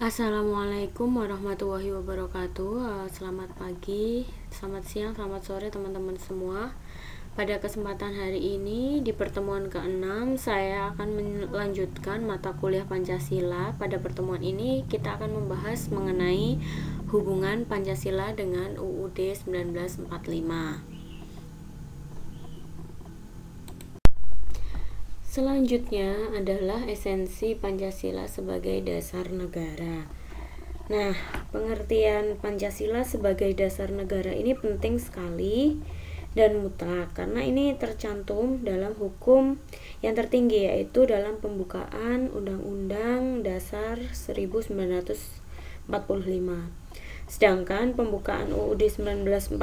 Assalamualaikum warahmatullahi wabarakatuh. Selamat pagi, selamat siang, selamat sore teman-teman semua. Pada kesempatan hari ini di pertemuan ke-6 saya akan melanjutkan mata kuliah Pancasila. Pada pertemuan ini kita akan membahas mengenai hubungan Pancasila dengan UUD 1945. Selanjutnya adalah esensi Pancasila sebagai dasar negara. Nah, pengertian Pancasila sebagai dasar negara ini penting sekali dan mutlak karena ini tercantum dalam hukum yang tertinggi, yaitu dalam pembukaan Undang-Undang Dasar 1945. Sedangkan pembukaan UUD 1945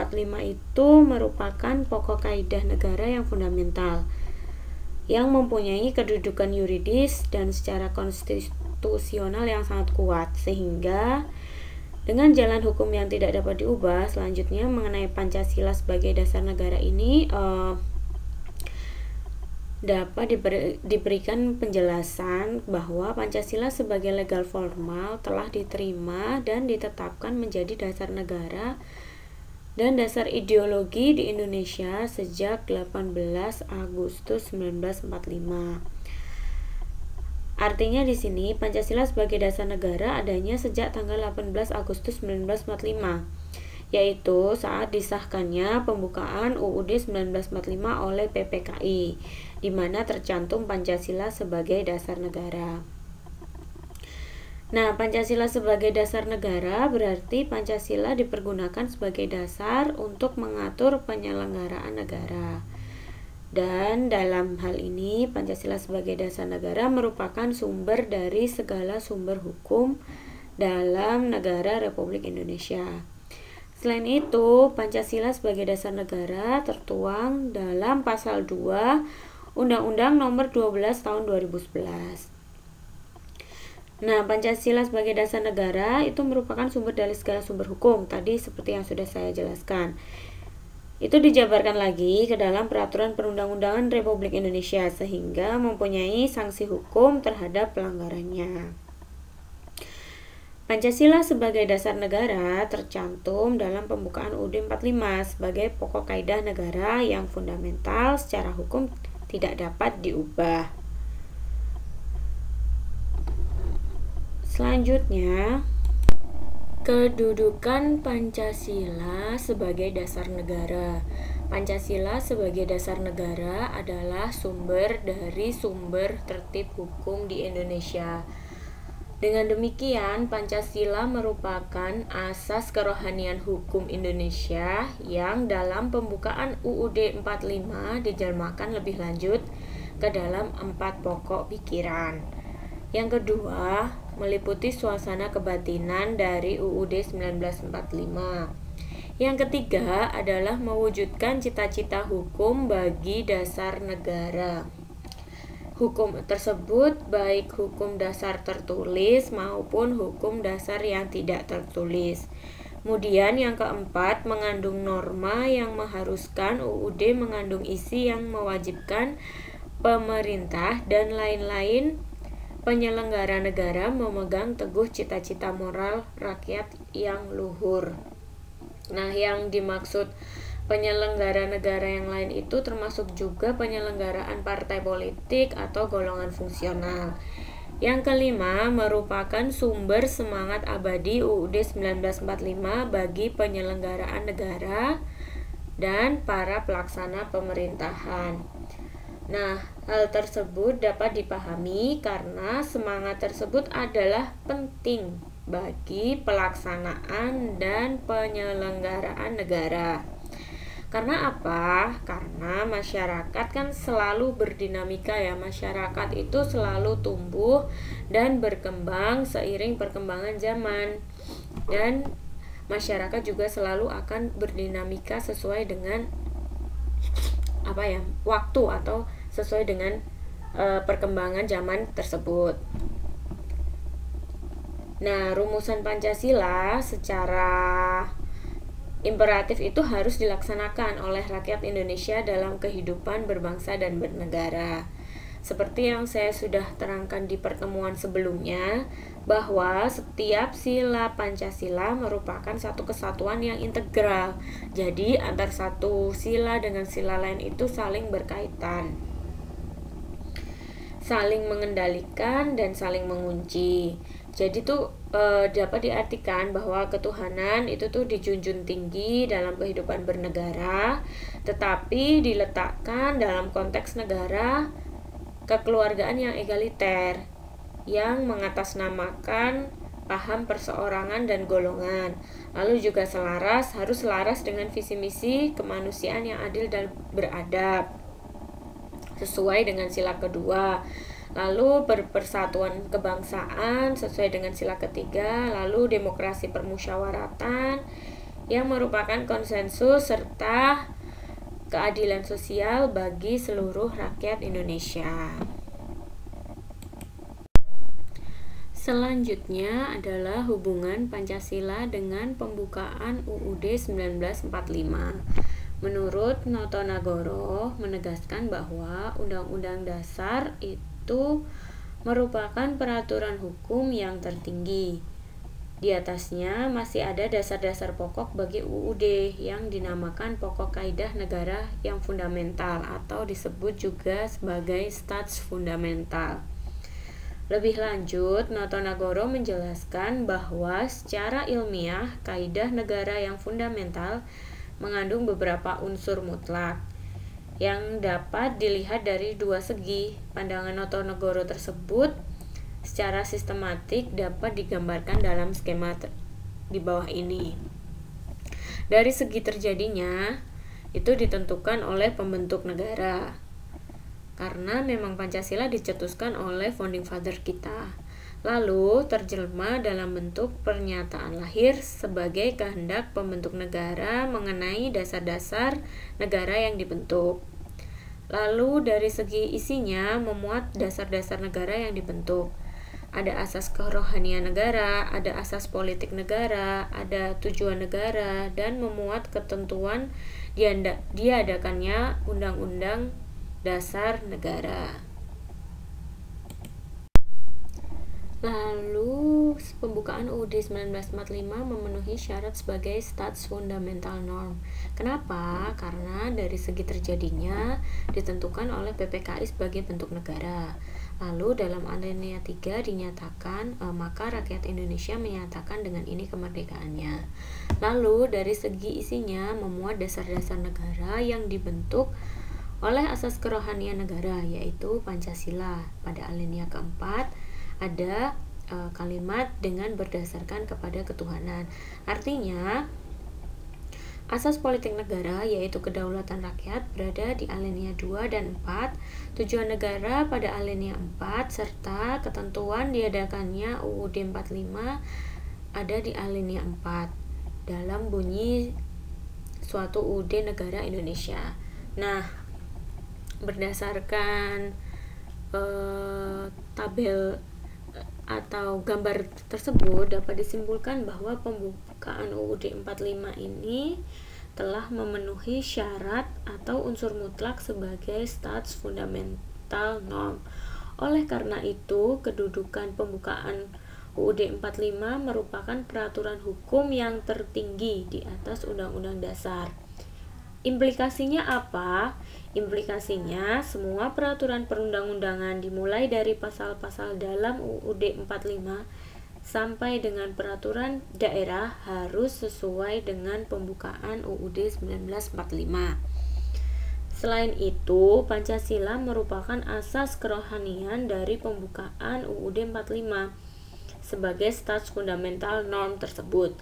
itu merupakan pokok kaidah negara yang fundamental yang mempunyai kedudukan yuridis dan secara konstitusional yang sangat kuat, sehingga dengan jalan hukum yang tidak dapat diubah, selanjutnya mengenai Pancasila sebagai dasar negara ini dapat diberikan penjelasan bahwa Pancasila sebagai legal formal telah diterima dan ditetapkan menjadi dasar negara dan dasar ideologi di Indonesia sejak 18 Agustus 1945. Artinya di sini Pancasila sebagai dasar negara adanya sejak tanggal 18 Agustus 1945, yaitu saat disahkannya pembukaan UUD 1945 oleh PPKI, di mana tercantum Pancasila sebagai dasar negara. Nah, Pancasila sebagai dasar negara berarti Pancasila dipergunakan sebagai dasar untuk mengatur penyelenggaraan negara. Dan dalam hal ini, Pancasila sebagai dasar negara merupakan sumber dari segala sumber hukum dalam negara Republik Indonesia. Selain itu, Pancasila sebagai dasar negara tertuang dalam pasal 2 Undang-Undang Nomor 12 Tahun 2011. Nah, Pancasila sebagai dasar negara itu merupakan sumber dari segala sumber hukum. Tadi seperti yang sudah saya jelaskan. Itu dijabarkan lagi ke dalam Peraturan Perundang-undangan Republik Indonesia sehingga mempunyai sanksi hukum terhadap pelanggarannya. Pancasila sebagai dasar negara tercantum dalam pembukaan UUD 45 sebagai pokok kaidah negara yang fundamental secara hukum tidak dapat diubah. Selanjutnya, kedudukan Pancasila sebagai dasar negara. Pancasila sebagai dasar negara adalah sumber dari sumber tertib hukum di Indonesia. Dengan demikian, Pancasila merupakan asas kerohanian hukum Indonesia yang dalam pembukaan UUD 45 dijelmakan lebih lanjut ke dalam 4 pokok pikiran. Yang kedua, meliputi suasana kebatinan dari UUD 1945. Yang ketiga adalah mewujudkan cita-cita hukum bagi dasar negara. Hukum tersebut baik hukum dasar tertulis maupun hukum dasar yang tidak tertulis. Kemudian yang keempat, mengandung norma yang mengharuskan UUD mengandung isi yang mewajibkan pemerintah dan lain-lain penyelenggara negara memegang teguh cita-cita moral rakyat yang luhur. Nah, yang dimaksud penyelenggara negara yang lain itu termasuk juga penyelenggaraan partai politik atau golongan fungsional. Yang kelima, merupakan sumber semangat abadi UUD 1945 bagi penyelenggaraan negara dan para pelaksana pemerintahan. Nah, hal tersebut dapat dipahami karena semangat tersebut adalah penting bagi pelaksanaan dan penyelenggaraan negara. Karena apa? Karena masyarakat kan selalu berdinamika ya. Masyarakat itu selalu tumbuh dan berkembang seiring perkembangan zaman. Dan masyarakat juga selalu akan berdinamika sesuai dengan waktu atau sesuai dengan perkembangan zaman tersebut. Nah, rumusan Pancasila secara imperatif itu harus dilaksanakan oleh rakyat Indonesia dalam kehidupan berbangsa dan bernegara. Seperti yang saya sudah terangkan di pertemuan sebelumnya, bahwa setiap sila Pancasila merupakan satu kesatuan yang integral. Jadi antar satu sila dengan sila lain itu saling berkaitan, saling mengendalikan dan saling mengunci. Jadi tuh dapat diartikan bahwa ketuhanan itu tuh dijunjung tinggi dalam kehidupan bernegara, tetapi diletakkan dalam konteks negara kekeluargaan yang egaliter, yang mengatasnamakan paham perseorangan dan golongan. Lalu juga harus selaras dengan visi misi kemanusiaan yang adil dan beradab, sesuai dengan sila kedua. Lalu berpersatuan kebangsaan sesuai dengan sila ketiga. Lalu demokrasi permusyawaratan yang merupakan konsensus serta keadilan sosial bagi seluruh rakyat Indonesia. Selanjutnya adalah hubungan Pancasila dengan pembukaan UUD 1945. Menurut Notonegoro menegaskan bahwa Undang-Undang Dasar itu merupakan peraturan hukum yang tertinggi. Di atasnya masih ada dasar-dasar pokok bagi UUD yang dinamakan pokok kaidah negara yang fundamental atau disebut juga sebagai stats fundamental. Lebih lanjut, Notonegoro menjelaskan bahwa secara ilmiah kaidah negara yang fundamental mengandung beberapa unsur mutlak yang dapat dilihat dari dua segi. Pandangan Notonegoro tersebut secara sistematik dapat digambarkan dalam skema di bawah ini. Dari segi terjadinya, itu ditentukan oleh pembentuk negara, karena memang Pancasila dicetuskan oleh founding father kita. Lalu terjelma dalam bentuk pernyataan lahir sebagai kehendak pembentuk negara mengenai dasar-dasar negara yang dibentuk. Lalu dari segi isinya memuat dasar-dasar negara yang dibentuk. Ada asas kerohanian negara, ada asas politik negara, ada tujuan negara, dan memuat ketentuan diadakannya undang-undang dasar negara. Lalu pembukaan UUD 1945 memenuhi syarat sebagai stats fundamental norm. Kenapa? Karena dari segi terjadinya ditentukan oleh PPKI sebagai bentuk negara. Lalu dalam alinea 3 dinyatakan maka rakyat Indonesia menyatakan dengan ini kemerdekaannya. Lalu dari segi isinya memuat dasar-dasar negara yang dibentuk oleh asas kerohanian negara, yaitu Pancasila. Pada alinea keempat ada kalimat dengan berdasarkan kepada ketuhanan. Artinya asas politik negara yaitu kedaulatan rakyat berada di alinea 2 dan 4, tujuan negara pada alinea 4, serta ketentuan diadakannya UUD 45 ada di alinea 4 dalam bunyi suatu UUD negara Indonesia. Nah, berdasarkan tabel atau gambar tersebut dapat disimpulkan bahwa pembukaan UUD 45 ini telah memenuhi syarat atau unsur mutlak sebagai stats fundamental norm. Oleh karena itu, kedudukan pembukaan UUD 45 merupakan peraturan hukum yang tertinggi di atas Undang-Undang Dasar. Implikasinya apa? Implikasinya semua peraturan perundang-undangan dimulai dari pasal-pasal dalam UUD 45 sampai dengan peraturan daerah harus sesuai dengan pembukaan UUD 1945. Selain itu, Pancasila merupakan asas kerohanian dari pembukaan UUD 45 sebagai stats fundamental norm tersebut.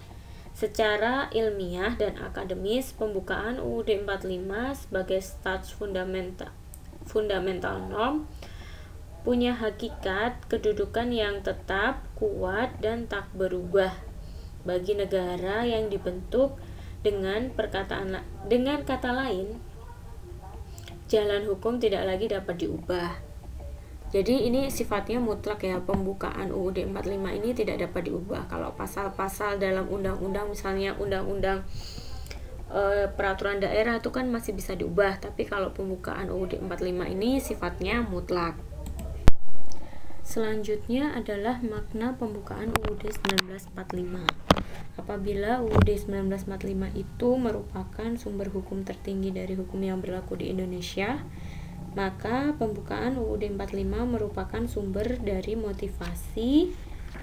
Secara ilmiah dan akademis, pembukaan UUD 45 sebagai stats fundamental norm punya hakikat kedudukan yang tetap, kuat, dan tak berubah bagi negara yang dibentuk. Dengan kata lain, jalan hukum tidak lagi dapat diubah. Jadi ini sifatnya mutlak ya, pembukaan UUD 45 ini tidak dapat diubah. Kalau pasal-pasal dalam undang-undang, misalnya undang-undang peraturan daerah itu kan masih bisa diubah, tapi kalau pembukaan UUD 45 ini sifatnya mutlak. Selanjutnya adalah makna pembukaan UUD 1945. Apabila UUD 1945 itu merupakan sumber hukum tertinggi dari hukum yang berlaku di Indonesia, maka pembukaan UUD 45 merupakan sumber dari motivasi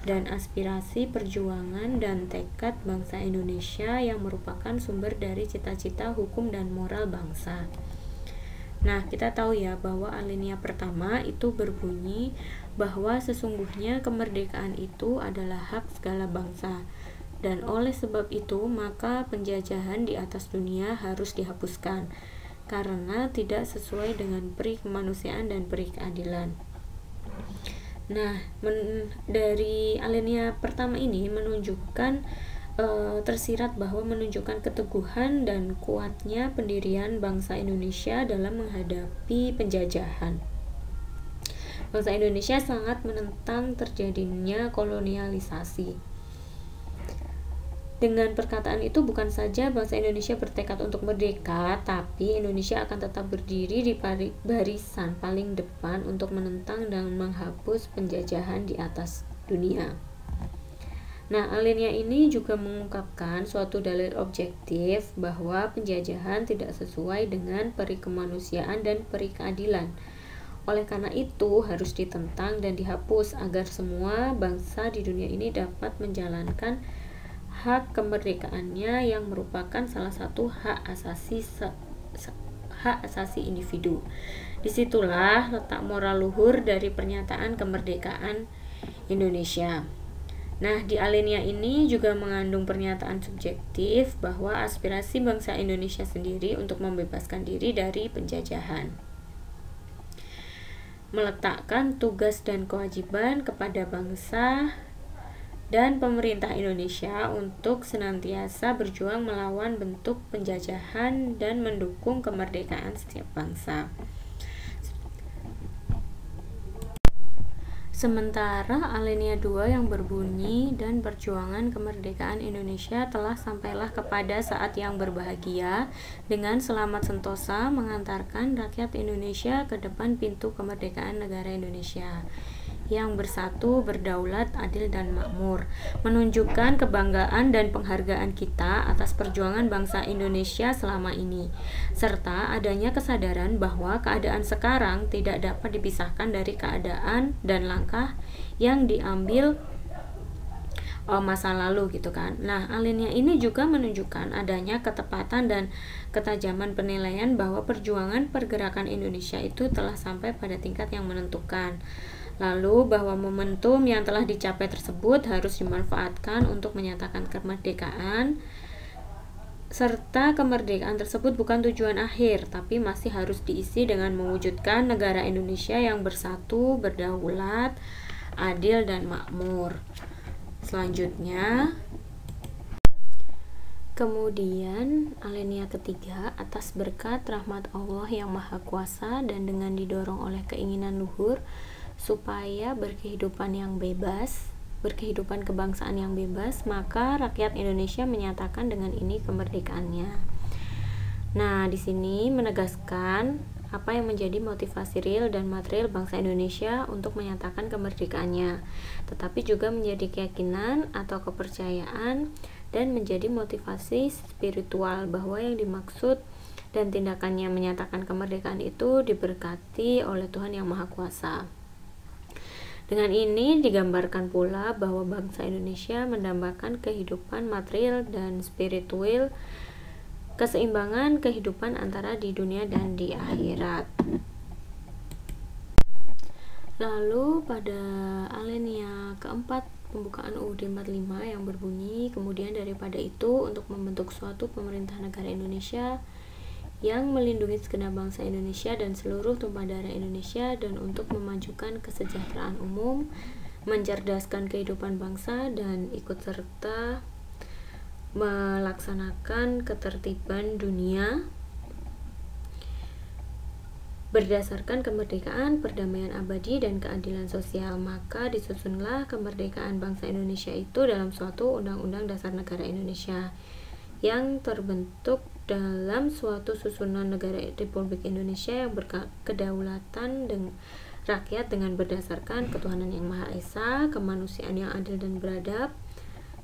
dan aspirasi perjuangan dan tekad bangsa Indonesia yang merupakan sumber dari cita-cita hukum dan moral bangsa. Nah, kita tahu ya bahwa alinea pertama itu berbunyi bahwa sesungguhnya kemerdekaan itu adalah hak segala bangsa, dan oleh sebab itu maka penjajahan di atas dunia harus dihapuskan karena tidak sesuai dengan peri kemanusiaan dan peri keadilan. Nah, dari alinea pertama ini menunjukkan tersirat bahwa menunjukkan keteguhan dan kuatnya pendirian bangsa Indonesia dalam menghadapi penjajahan. Bangsa Indonesia sangat menentang terjadinya kolonialisasi. Dengan perkataan itu bukan saja bangsa Indonesia bertekad untuk merdeka, tapi Indonesia akan tetap berdiri di barisan paling depan untuk menentang dan menghapus penjajahan di atas dunia. Nah, alinea ini juga mengungkapkan suatu dalil objektif bahwa penjajahan tidak sesuai dengan peri kemanusiaan dan peri keadilan. Oleh karena itu, harus ditentang dan dihapus agar semua bangsa di dunia ini dapat menjalankan hak kemerdekaannya yang merupakan salah satu hak asasi individu. Disitulah letak moral luhur dari pernyataan kemerdekaan Indonesia. Nah, di alinea ini juga mengandung pernyataan subjektif bahwa aspirasi bangsa Indonesia sendiri untuk membebaskan diri dari penjajahan. Meletakkan tugas dan kewajiban kepada bangsa dan pemerintah Indonesia untuk senantiasa berjuang melawan bentuk penjajahan dan mendukung kemerdekaan setiap bangsa. Sementara alinea 2 yang berbunyi dan perjuangan kemerdekaan Indonesia telah sampailah kepada saat yang berbahagia dengan selamat sentosa mengantarkan rakyat Indonesia ke depan pintu kemerdekaan negara Indonesia yang bersatu, berdaulat, adil dan makmur, menunjukkan kebanggaan dan penghargaan kita atas perjuangan bangsa Indonesia selama ini, serta adanya kesadaran bahwa keadaan sekarang tidak dapat dipisahkan dari keadaan dan langkah yang diambil masa lalu gitu kan. Nah, alinea ini juga menunjukkan adanya ketepatan dan ketajaman penilaian bahwa perjuangan pergerakan Indonesia itu telah sampai pada tingkat yang menentukan. Lalu bahwa momentum yang telah dicapai tersebut harus dimanfaatkan untuk menyatakan kemerdekaan, serta kemerdekaan tersebut bukan tujuan akhir, tapi masih harus diisi dengan mewujudkan negara Indonesia yang bersatu, berdaulat, adil dan makmur. Selanjutnya, kemudian alinea ketiga, atas berkat rahmat Allah yang Maha Kuasa dan dengan didorong oleh keinginan luhur supaya berkehidupan yang bebas, berkehidupan kebangsaan yang bebas, maka rakyat Indonesia menyatakan dengan ini kemerdekaannya. Nah, di sini menegaskan apa yang menjadi motivasi real dan material bangsa Indonesia untuk menyatakan kemerdekaannya, tetapi juga menjadi keyakinan atau kepercayaan dan menjadi motivasi spiritual bahwa yang dimaksud dan tindakannya menyatakan kemerdekaan itu diberkati oleh Tuhan Yang Maha Kuasa. Dengan ini digambarkan pula bahwa bangsa Indonesia mendambakan kehidupan material dan spiritual, keseimbangan kehidupan antara di dunia dan di akhirat. Lalu pada alinea keempat pembukaan UUD 45 yang berbunyi, kemudian daripada itu untuk membentuk suatu pemerintah negara Indonesia yang melindungi segenap bangsa Indonesia dan seluruh tumpah darah Indonesia, dan untuk memajukan kesejahteraan umum, mencerdaskan kehidupan bangsa, dan ikut serta melaksanakan ketertiban dunia berdasarkan kemerdekaan, perdamaian abadi, dan keadilan sosial. Maka disusunlah kemerdekaan bangsa Indonesia itu dalam suatu Undang-Undang Dasar Negara Indonesia yang terbentuk dalam suatu susunan negara Republik Indonesia yang berkedaulatan rakyat dengan berdasarkan ketuhanan yang Maha Esa, kemanusiaan yang adil dan beradab,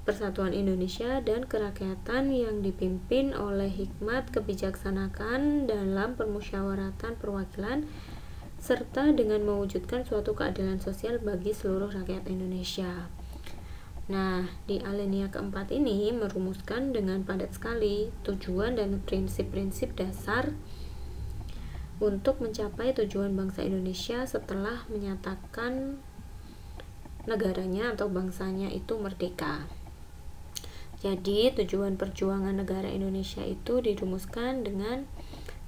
persatuan Indonesia, dan kerakyatan yang dipimpin oleh hikmat kebijaksanaan dalam permusyawaratan perwakilan, serta dengan mewujudkan suatu keadilan sosial bagi seluruh rakyat Indonesia. Nah, di alinea keempat ini merumuskan dengan padat sekali tujuan dan prinsip-prinsip dasar untuk mencapai tujuan bangsa Indonesia setelah menyatakan negaranya atau bangsanya itu merdeka. Jadi, tujuan perjuangan negara Indonesia itu dirumuskan dengan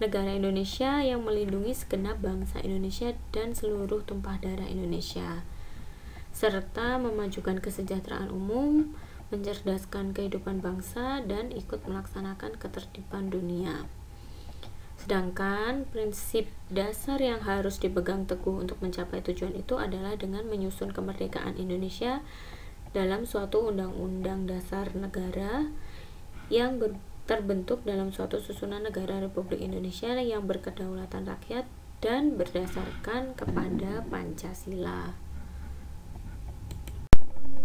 negara Indonesia yang melindungi segenap bangsa Indonesia dan seluruh tumpah darah Indonesia, serta memajukan kesejahteraan umum, mencerdaskan kehidupan bangsa, dan ikut melaksanakan ketertiban dunia. Sedangkan prinsip dasar yang harus dipegang teguh untuk mencapai tujuan itu adalah dengan menyusun kemerdekaan Indonesia dalam suatu undang-undang dasar negara yang terbentuk dalam suatu susunan negara Republik Indonesia yang berkedaulatan rakyat dan berdasarkan kepada Pancasila.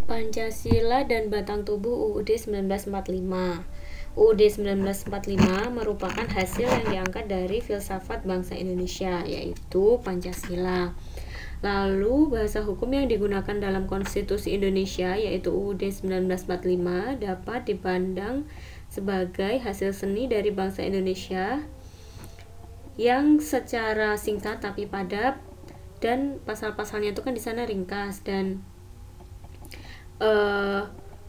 Pancasila dan batang tubuh UUD 1945. UUD 1945 merupakan hasil yang diangkat dari filsafat bangsa Indonesia, yaitu Pancasila. Lalu bahasa hukum yang digunakan dalam Konstitusi Indonesia, yaitu UUD 1945, dapat dipandang sebagai hasil seni dari bangsa Indonesia yang secara singkat tapi padat, dan pasal-pasalnya itu kan di sana ringkas, dan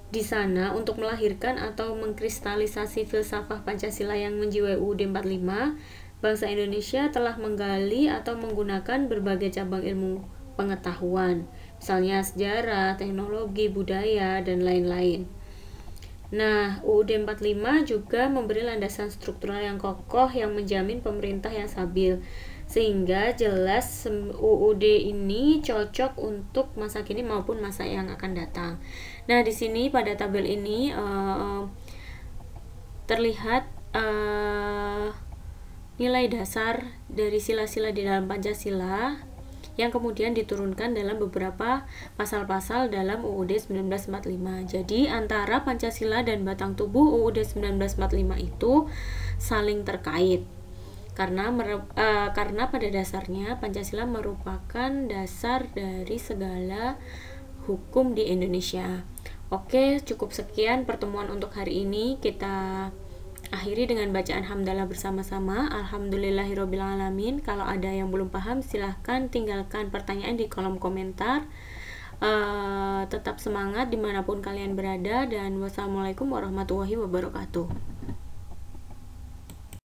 di sana untuk melahirkan atau mengkristalisasi filsafat Pancasila yang menjiwai UUD 45, bangsa Indonesia telah menggali atau menggunakan berbagai cabang ilmu pengetahuan, misalnya sejarah, teknologi, budaya, dan lain-lain. Nah, UUD 45 juga memberi landasan struktural yang kokoh yang menjamin pemerintah yang stabil, sehingga jelas UUD ini cocok untuk masa kini maupun masa yang akan datang. Nah, di sini pada tabel ini terlihat nilai dasar dari sila-sila di dalam Pancasila yang kemudian diturunkan dalam beberapa pasal-pasal dalam UUD 1945. Jadi antara Pancasila dan batang tubuh UUD 1945 itu saling terkait. Karena pada dasarnya Pancasila merupakan dasar dari segala hukum di Indonesia. Oke, cukup sekian pertemuan untuk hari ini. Kita akhiri dengan bacaan hamdalah bersama-sama. Alhamdulillahirobbilalamin. Kalau ada yang belum paham, silahkan tinggalkan pertanyaan di kolom komentar. Tetap semangat dimanapun kalian berada, dan wassalamualaikum warahmatullahi wabarakatuh.